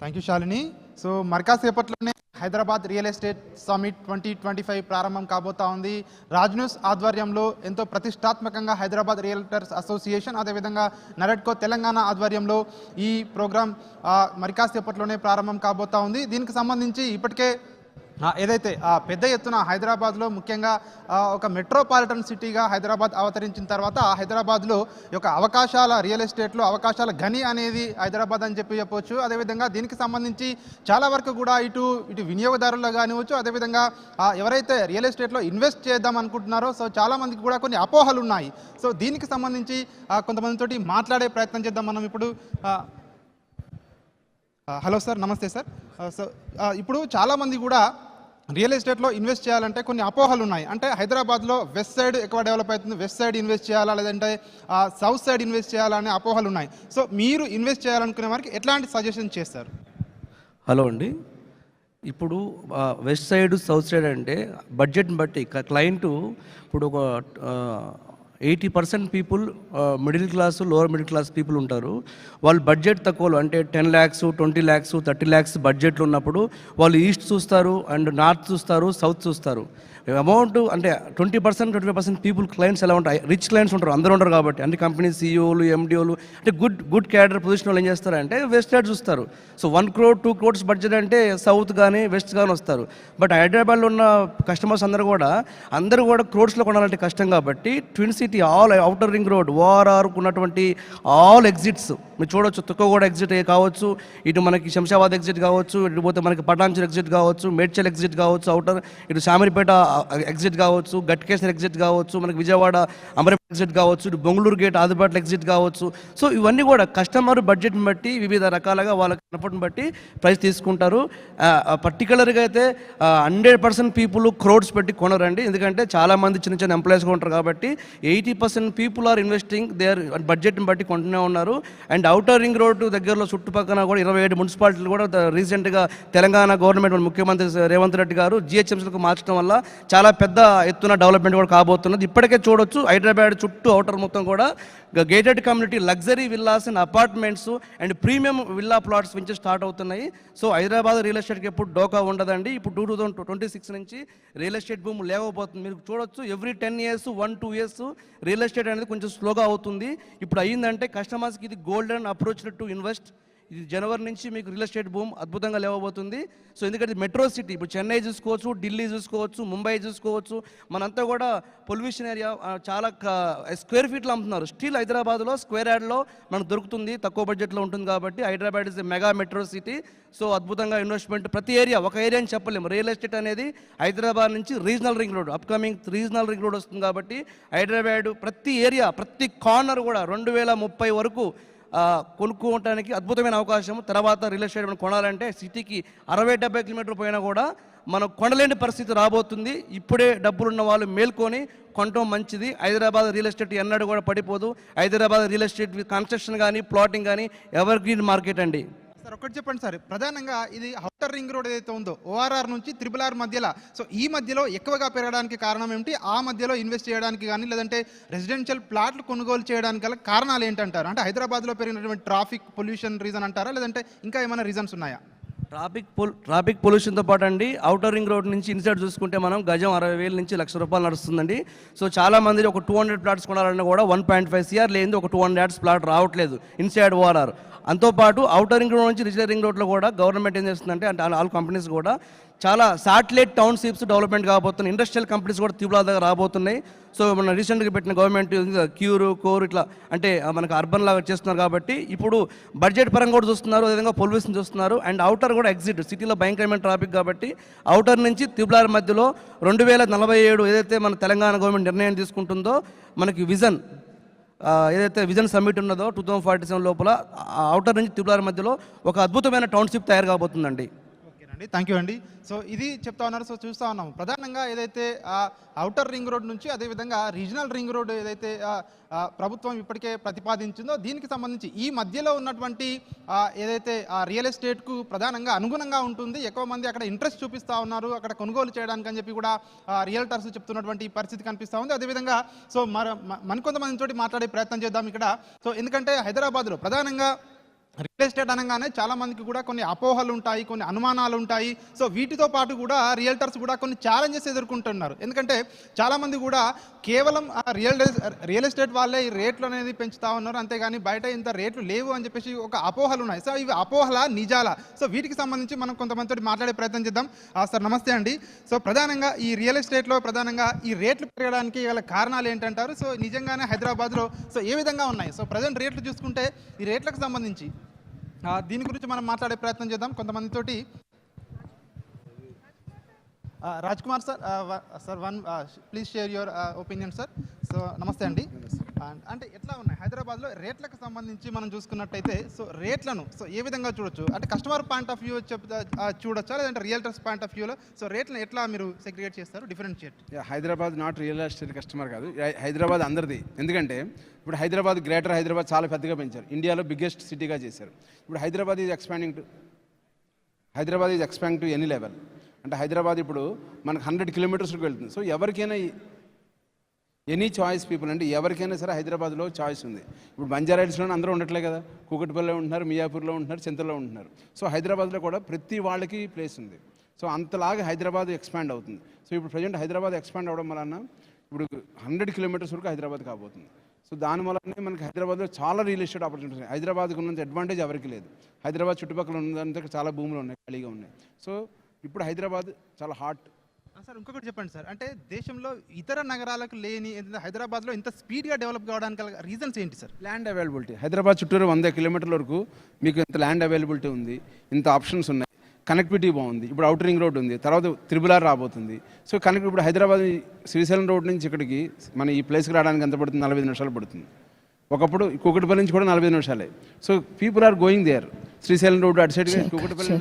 Thank you Shalini. So మరికాసేపట్లోనే Hyderabad real estate summit 2025 ప్రారంభం కాబోతా ఉంది. రాజ్ న్యూస్ ఆధ్వర్యంలో ఎంతో ప్రతిష్టాత్మకంగా హైదరాబాద్ రియల్టర్స్ అసోసియేషన్, అదేవిధంగా నరెడ్కో తెలంగాణ ఆధ్వర్యంలో ఈ ప్రోగ్రాం మరికాసేపట్లోనే ప్రారంభం కాబోతా ఉంది. దీనికి సంబంధించి ఇప్పటికే ఏదైతే పెద్ద ఎత్తున హైదరాబాద్లో ముఖ్యంగా ఒక మెట్రోపాలిటన్ సిటీగా హైదరాబాద్ అవతరించిన తర్వాత హైదరాబాద్లో యొక్క అవకాశాల రియల్ ఎస్టేట్లో అవకాశాల గని అనేది హైదరాబాద్ అని చెప్పవచ్చు. అదేవిధంగా దీనికి సంబంధించి చాలా వరకు కూడా ఇటు వినియోగదారులు కానివచ్చు, అదేవిధంగా ఎవరైతే రియల్ ఎస్టేట్లో ఇన్వెస్ట్ చేద్దాం అనుకుంటున్నారో సో చాలామందికి కూడా కొన్ని అపోహలు ఉన్నాయి. సో దీనికి సంబంధించి కొంతమందితోటి మాట్లాడే ప్రయత్నం చేద్దాం మనం ఇప్పుడు. హలో సార్, నమస్తే సార్. సో ఇప్పుడు చాలామంది కూడా రియల్ ఎస్టేట్లో ఇన్వెస్ట్ చేయాలంటే కొన్ని అపోహలు ఉన్నాయి. అంటే హైదరాబాద్లో వెస్ట్ సైడ్ ఎక్కువ డెవలప్ అవుతుంది, వెస్ట్ సైడ్ ఇన్వెస్ట్ చేయాలా లేదంటే సౌత్ సైడ్ ఇన్వెస్ట్ చేయాలా అనే అపోహలు ఉన్నాయి. సో మీరు ఇన్వెస్ట్ చేయాలనుకునే వారికి ఎట్లాంటి సజెషన్ చేస్తారు? హలో అండి, ఇప్పుడు వెస్ట్ సైడ్ సౌత్ సైడ్ అంటే బడ్జెట్ని బట్టి క్లయింటు ఇప్పుడు ఒక 80% people middle class, lower middle class people ఉంటారు. వాళ్ళు బడ్జెట్ తక్కువలో అంటే 10 lakhs, 20 lakhs, 30 lakhs బడ్జెట్లు ఉన్నప్పుడు వాళ్ళు ఈస్ట్ చూస్తారు అండ్ నార్త్ చూస్తారు, సౌత్ చూస్తారు. అమౌంట్ అంటే 20%, 25% పీపుల్ క్లయింట్స్ ఎలా ఉంటాయి, రిచ్ క్లయింట్స్ ఉంటారు, అందరూ ఉంటారు కాబట్టి అన్ని కంపెనీ సీఈఓలు, ఎండిఓలు అంటే గుడ్ క్యాడర్ పొజిషన్ వాళ్ళు ఏం చేస్తారంటే వెస్ట్ సైడ్ చూస్తారు. సో 1 crore, 2 crores బడ్జెట్ అంటే సౌత్ కానీ వెస్ట్ కానీ వస్తారు. బట్ హైదరాబాద్లో ఉన్న కస్టమర్స్ అందరూ కూడా క్రోడ్స్లో కొనాలంటే కష్టం కాబట్టి twin city all outer ring road ఓఆర్ఆర్కు ఉన్నటువంటి ఆల్ ఎగ్జిట్స్ మీరు చూడవచ్చు. తుక్కగూడ ఎగ్జిట్ కావచ్చు, ఇటు మనకి శంషాబాద్ ఎగ్జిట్ కావచ్చు, ఇటు పోతే మనకి పటాన్చెరు ఎగ్జిట్ కావచ్చు, మేడ్చల్ ఎగ్జిట్ కావచ్చు, అవుటర్ ఇటు శామరిపేట ఎగ్జిట్ కావచ్చు, గట్కేసర్ ఎగ్జిట్ కావచ్చు, మనకి విజయవాడ అమరపేట ఎగ్జిట్ కావచ్చు, ఇటు బొంగళూరు గేట్ ఆదిపేట ఎగ్జిట్ కావచ్చు. సో ఇవన్నీ కూడా కస్టమర్ బడ్జెట్ని బట్టి వివిధ రకాలుగా వాళ్ళకి కనపడిని బట్టి ప్రైస్ తీసుకుంటారు. పర్టికులర్గా అయితే 100% పీపుల్ క్రోడ్స్ పెట్టి కొనరండి, ఎందుకంటే చాలామంది చిన్న చిన్న ఎంప్లాయీస్గా ఉంటారు కాబట్టి 80% పీపుల్ ఆర్ ఇన్వెస్టింగ్ దేర్ బడ్జెట్ని బట్టి కొంటూనే ఉన్నారు. అండ్ అవుటర్ రింగ్ రోడ్డు దగ్గరలో చుట్టుపక్కల కూడా 27 మున్సిపాలిటీలు కూడా రీసెంట్గా తెలంగాణ గవర్నమెంట్ ముఖ్యమంత్రి రేవంత్ రెడ్డి గారు జిహెచ్ఎంసీలకు మార్చడం వల్ల చాలా పెద్ద ఎత్తున డెవలప్మెంట్ కూడా కాబోతున్నది. ఇప్పటికే చూడొచ్చు హైదరాబాద్ చుట్టూ అవుటర్ మొత్తం కూడా gated community luxury villas and apartments and premium villa plots నుంచి స్టార్ట్ అవుతున్నాయి. సో హైదరాబాద్ రియల్ ఎస్టేట్కి ఎప్పుడు డోకా ఉండదండి. ఇప్పుడు 2026 నుంచి రియల్ ఎస్టేట్ భూమి లేకపోతుంది. మీరు చూడొచ్చు every 10 years, 1-2 years real estate అనేది కొంచెం స్లోగా అవుతుంది. ఇప్పుడు అయ్యిందంటే కస్టమర్స్కి ఇది గోల్డెన్ అప్రోచ్ టు ఇన్వెస్ట్. ఇది జనవరి నుంచి మీకు రియల్ ఎస్టేట్ భూమి అద్భుతంగా లేవబోతుంది. సో ఎందుకంటే మెట్రో సిటీ, ఇప్పుడు చెన్నై చూసుకోవచ్చు, ఢిల్లీ చూసుకోవచ్చు, ముంబై చూసుకోవచ్చు, మనంతా కూడా పొల్యూషన్ ఏరియా చాలా స్క్వేర్ ఫీట్లు అమ్ముతున్నారు. స్టిల్ హైదరాబాద్లో స్క్వేర్ యార్డ్లో మనకు దొరుకుతుంది, తక్కువ బడ్జెట్లో ఉంటుంది కాబట్టి Hyderabad is a mega metro city. So అద్భుతంగా ఇన్వెస్ట్మెంట్ ప్రతి ఏరియా, ఒక ఏరియా అని చెప్పలేము. రియల్ ఎస్టేట్ అనేది హైదరాబాద్ నుంచి regional ring road, upcoming regional ring road వస్తుంది కాబట్టి హైదరాబాద్ ప్రతి ఏరియా, ప్రతి కార్నర్ కూడా 2030 వరకు కొనుక్కోవడానికి అద్భుతమైన అవకాశం. తర్వాత రియల్ ఎస్టేట్ మనం కొనాలంటే సిటీకి 60-70 కిలోమీటర్లు పోయినా కూడా మనం కొనలేని పరిస్థితి రాబోతుంది. ఇప్పుడే డబ్బులున్న వాళ్ళు మేల్కొని కొనటం మంచిది. హైదరాబాద్ రియల్ ఎస్టేట్ ఎన్నడూ కూడా పడిపోదు. హైదరాబాద్ రియల్ ఎస్టేట్ కన్స్ట్రక్షన్ కానీ ప్లాటింగ్ కానీ ఎవర్ గ్రీన్ మార్కెట్ అండి. సార్ ఒకటి చెప్పండి సార్, ప్రధానంగా ఇది అవుటర్ రింగ్ రోడ్ ఏదైతే ఉందో ఓఆర్ఆర్ నుంచి RRR మధ్యలో, సో ఈ మధ్యలో ఎక్కువగా పెరగడానికి కారణం ఏమిటి? ఆ మధ్యలో ఇన్వెస్ట్ చేయడానికి కానీ లేదంటే రెసిడెన్షియల్ ప్లాట్లు కొనుగోలు చేయడానికి గల కారణాలు ఏంటంటారు? అంటే హైదరాబాద్లో పెరిగినటువంటి ట్రాఫిక్ పొల్యూషన్ రీజన్ అంటారా, లేదంటే ఇంకా ఏమైనా రీజన్స్ ఉన్నాయా? ట్రాఫిక్ పొల్యూషన్తో పాటు అండి అవుటర్ రింగ్ రోడ్ నుంచి ఇన్సైడ్ చూసుకుంటే మనం గజం 60,000 నుంచి ₹1,00,000 నడుస్తుందండి. సో చాలామంది ఒక 200 ప్లాట్స్ కొనాలన్నా కూడా 1.5 CR లేదు, ఒక 200 యార్డ్స్ ప్లాట్ రావట్లేదు ఇన్సైడ్ ఓఆర్ఆర్. అంతోపాటు అవుటర్ రింగ్ రోడ్ నుంచి రిజినల్ రింగ్ రోడ్లో కూడా గవర్నమెంట్ ఏం చేస్తుందంటే అంటే ఆల్ కంపెనీస్ కూడా చాలా శాటిలైట్ టౌన్షిప్స్ డెవలప్మెంట్ కాబోతున్నాయి. ఇండస్ట్రియల్ కంపెనీస్ కూడా తీవ్ర దగ్గర రాబోతున్నాయి. సో మన రీసెంట్గా పెట్టిన గవర్నమెంట్ కోర్ ఇట్లా అంటే మనకు అర్బన్ లాగా చేస్తున్నారు కాబట్టి ఇప్పుడు బడ్జెట్ పరంగా కూడా చూస్తున్నారు, అదేవిధంగా పొల్యూషన్ చూస్తున్నారు. అండ్ అవుటర్ కూడా ఎగ్జిట్ సిటీలో భయంకరమైన ట్రాఫిక్ కాబట్టి అవుటర్ నుంచి RRR మధ్యలో 2047 ఏదైతే మన తెలంగాణ గవర్నమెంట్ నిర్ణయం తీసుకుంటుందో మనకి విజన్ ఏదైతే విజన్ సమ్మిట్ ఉన్నదో 2047 లోపల అవుటర్ నుంచి RRR మధ్యలో ఒక అద్భుతమైన టౌన్షిప్ తయారు కాబోతుందండి. ఓకేనండి, థ్యాంక్ యూ అండి. సో ఇది చెప్తా ఉన్నారు. సో చూస్తూ ఉన్నాము ప్రధానంగా ఏదైతే అవుటర్ రింగ్ రోడ్ నుంచి అదేవిధంగా రీజనల్ రింగ్ రోడ్ ఏదైతే ప్రభుత్వం ఇప్పటికే ప్రతిపాదించిందో దీనికి సంబంధించి ఈ మధ్యలో ఉన్నటువంటి ఏదైతే రియల్ ఎస్టేట్కు ప్రధానంగా అనుగుణంగా ఉంటుంది, ఎక్కువ మంది అక్కడ ఇంట్రెస్ట్ చూపిస్తూ ఉన్నారు అక్కడ కొనుగోలు చేయడానికి అని చెప్పి కూడా రియల్టర్స్ చెప్తున్నటువంటి పరిస్థితి కనిపిస్తూ ఉంది. అదేవిధంగా సో మరికొంతమందితో మాట్లాడే ప్రయత్నం చేద్దాం ఇక్కడ. సో ఎందుకంటే హైదరాబాద్లో ప్రధానంగా రియల్ ఎస్టేట్ అనగానే చాలా మందికి కూడా కొన్ని అపోహలు ఉంటాయి, కొన్ని అనుమానాలు ఉంటాయి. సో వీటితో పాటు కూడా రియల్టర్స్ కూడా కొన్ని ఛాలెంజెస్ ఎదుర్కొంటున్నారు. ఎందుకంటే చాలా మంది కూడా కేవలం రియల్ ఎస్టేట్ వాళ్ళే ఈ రేట్లు అనేది పెంచుతా ఉన్నారు, అంతేగాని బయట ఇంత రేట్లు లేవు అని చెప్పేసి ఒక అపోహలు ఉన్నాయి. సో ఇవి అపోహల నిజాల? సో వీటికి సంబంధించి మనం కొంతమందితో మాట్లాడే ప్రయత్నం చేద్దాం. సార్ నమస్తే అండి. సో ప్రధానంగా ఈ రియల్ ఎస్టేట్లో ప్రధానంగా ఈ రేట్లు పెరగడానికి గల కారణాలు ఏంటంటారు? సో నిజంగానే హైదరాబాద్లో సో ఏ విధంగా ఉన్నాయి? సో ప్రజెంట్ రేట్లు చూసుకుంటే ఈ రేట్లకు సంబంధించి దీని గురించి మనం మాట్లాడే ప్రయత్నం చేద్దాం కొంతమందితోటి. Raj Kumar sir, sir please share your opinion sir. So నమస్తే అండి. అంటే ఎట్లా ఉన్నాయి హైదరాబాద్లో రేట్లకు సంబంధించి మనం చూసుకున్నట్టయితే సో రేట్లను సో ఏ విధంగా చూడొచ్చు? అంటే కస్టమర్ పాయింట్ ఆఫ్ వ్యూ చూడొచ్చా, లేదంటే రియల్టర్స్ పాయింట్ ఆఫ్ వ్యూలో సో రేట్లను ఎట్లా మీరు సెగ్రిగేట్ చేస్తారు, differentiate? Hyderabad not real estate customer కాదు, హైదరాబాద్ అందరిది. ఎందుకంటే ఇప్పుడు హైదరాబాద్, గ్రేటర్ హైదరాబాద్ చాలా పెద్దగా పెంచారు, ఇండియాలో బిగ్గెస్ట్ సిటీగా చేశారు. ఇప్పుడు Hyderabad is expanding to any level. అంటే హైదరాబాద్ ఇప్పుడు మనకు 100 కిలోమీటర్స్కి వెళ్తుంది. సో ఎవరికైనా ఎనీ చాయిస్ పీపుల్, అంటే ఎవరికైనా సరే హైదరాబాద్లో చాయిస్ ఉంది. ఇప్పుడు బంజారా హిల్స్లోనే అందరూ ఉండట్లే కదా, కూకట్పల్లిలో ఉంటున్నారు, మియాపూర్లో ఉంటున్నారు, చింతల్లో ఉంటున్నారు. సో హైదరాబాద్లో కూడా ప్రతి వాళ్ళకి ప్లేస్ ఉంది. సో అంతలాగా హైదరాబాద్ ఎక్స్పాండ్ అవుతుంది. సో ఇప్పుడు ప్రజెంట్ హైదరాబాద్ ఎక్స్పాండ్ అవ్వడం వలన ఇప్పుడు 100 కిలోమీటర్స్ వరకు హైదరాబాద్ కాబోతుంది. సో దానివల్లనే మనకి హైదరాబాద్లో చాలా రియల్ ఎస్టేట్ ఆపర్చునిటీస్ ఉన్నాయి. హైదరాబాద్కు ఉన్నంత అడ్వాంటేజ్ ఎవరికి లేదు. హైదరాబాద్ చుట్టుపక్కల ఉన్నంత చాలా భూములు ఉన్నాయి, ఖాళీగా ఉన్నాయి. సో ఇప్పుడు హైదరాబాద్ చాలా హాట్. సార్ ఇంకొకటి చెప్పండి సార్, అంటే దేశంలో ఇతర నగరాలకు లేని హైదరాబాద్లో ఇంత స్పీడ్గా డెవలప్ కావడానికి రీజన్స్ ఏంటి సార్? Land availability. హైదరాబాద్ చుట్టూరు 100 కిలోమీటర్ల వరకు మీకు ఇంత ల్యాండ్ అవైలబిలిటీ ఉంది, ఇంత ఆప్షన్స్ ఉన్నాయి, కనెక్టివిటీ బాగుంది. ఇప్పుడు అవుటర్ రింగ్ రోడ్ ఉంది, తర్వాత త్రిబుల్ ఆర్ రాబోతుంది. సో ఇప్పుడు హైదరాబాద్ శ్రీశైలం రోడ్ నుంచి ఇక్కడికి మన ఈ ప్లేస్కి రావడానికి ఎంత పడుతుంది? 45 నిమిషాలు పడుతుంది. ఒకప్పుడు కూకట్పల్లి నుంచి కూడా 45 నిమిషాలే. So people are going there. Srisailam road అటు సైడ్, కూకట్పల్లి